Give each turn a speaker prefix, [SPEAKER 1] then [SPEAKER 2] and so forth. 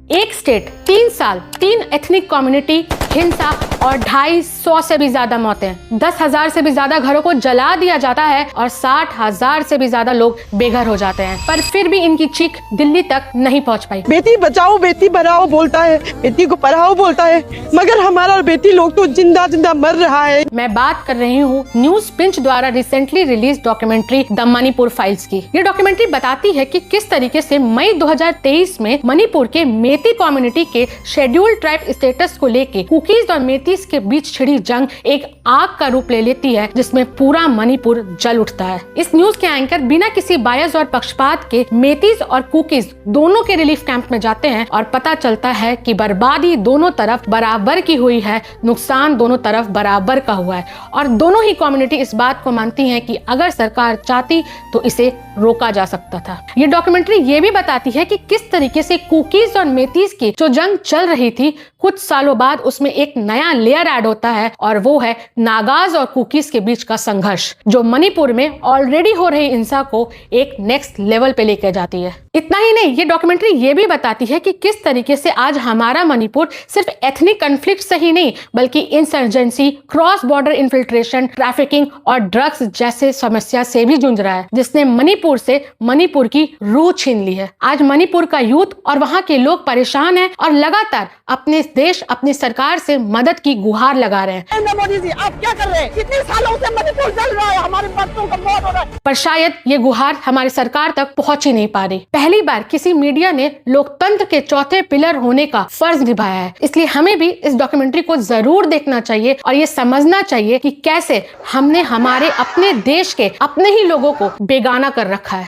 [SPEAKER 1] एक स्टेट, 3 साल, 3 ethnic community, हिंसा और 250 से भी ज्यादा मौतें, 10,000 से भी ज्यादा घरों को जला दिया जाता है और 60,000 से भी ज्यादा लोग बेघर हो जाते हैं। पर फिर भी इनकी चीख दिल्ली तक नहीं पहुंच पाई।
[SPEAKER 2] बेटी बचाओ बेटी बढ़ाओ बोलता है, बेटी को पढ़ाओ बोलता है, मगर हमारा बेटी लोग तो जिंदा जिंदा मर रहा है।
[SPEAKER 1] मैं बात कर रही हूँ न्यूज पिंच द्वारा recently release documentary the Manipur files की। ये डॉक्यूमेंट्री बताती है कि किस तरीके से मई 2023 में मणिपुर के मेती कम्युनिटी के शेड्यूल्ड ट्राइब स्टेटस को लेके कुकीज और मेतीस के बीच छिड़ी जंग एक आग का रूप ले लेती है, जिसमें पूरा मणिपुर जल उठता है। इस न्यूज के एंकर बिना किसी बायस और पक्षपात के मेतीस और कुकीज दोनों के रिलीफ कैंप में जाते हैं और पता चलता है कि बर्बादी दोनों तरफ बराबर की हुई है, नुकसान दोनों तरफ बराबर का हुआ है और दोनों ही कम्युनिटी इस बात को मानती हैं कि अगर सरकार चाहती तो इसे रोका जा सकता था। ये डॉक्यूमेंट्री ये भी बताती है कि किस तरीके से कुकीज और मेतीस की जो जंग चल रही थी, कुछ सालों बाद उसमें एक नया लेयर ऐड होता है और वो है नागाज और कुकीज के बीच का संघर्ष, जो मणिपुर में ऑलरेडी हो रही हिंसा को एक नेक्स्ट लेवल पे लेकर जाती है। इतना ही नहीं, ये डॉक्यूमेंट्री ये भी बताती है कि किस तरीके से आज हमारा मणिपुर सिर्फ एथनिक कॉन्फ्लिक्ट से ही नहीं बल्कि insurgency, cross border infiltration, trafficking और ड्रग्स जैसे समस्या से भी जूझ रहा है, जिसने मणिपुर से मणिपुर की रूह छीन ली है। आज मणिपुर का यूथ और वहाँ के लोग परेशान हैं और लगातार अपने देश, अपनी सरकार से मदद की गुहार लगा रहे हैं।
[SPEAKER 2] मोदी जी आप क्या कर रहे हैं? कितने सालों से मणिपुर जल रहा है, हमारे बच्चों का मौत हो रहा है।
[SPEAKER 1] पर शायद ये गुहार हमारी सरकार तक पहुंच ही नहीं पा रही। पहली बार किसी मीडिया ने लोकतंत्र के चौथे पिलर होने का फर्ज निभाया है, इसलिए हमें भी इस डॉक्यूमेंट्री को जरूर देखना चाहिए और ये समझना चाहिए कि कैसे हमने हमारे अपने देश के अपने ही लोगों को बेगाना कर रखा है।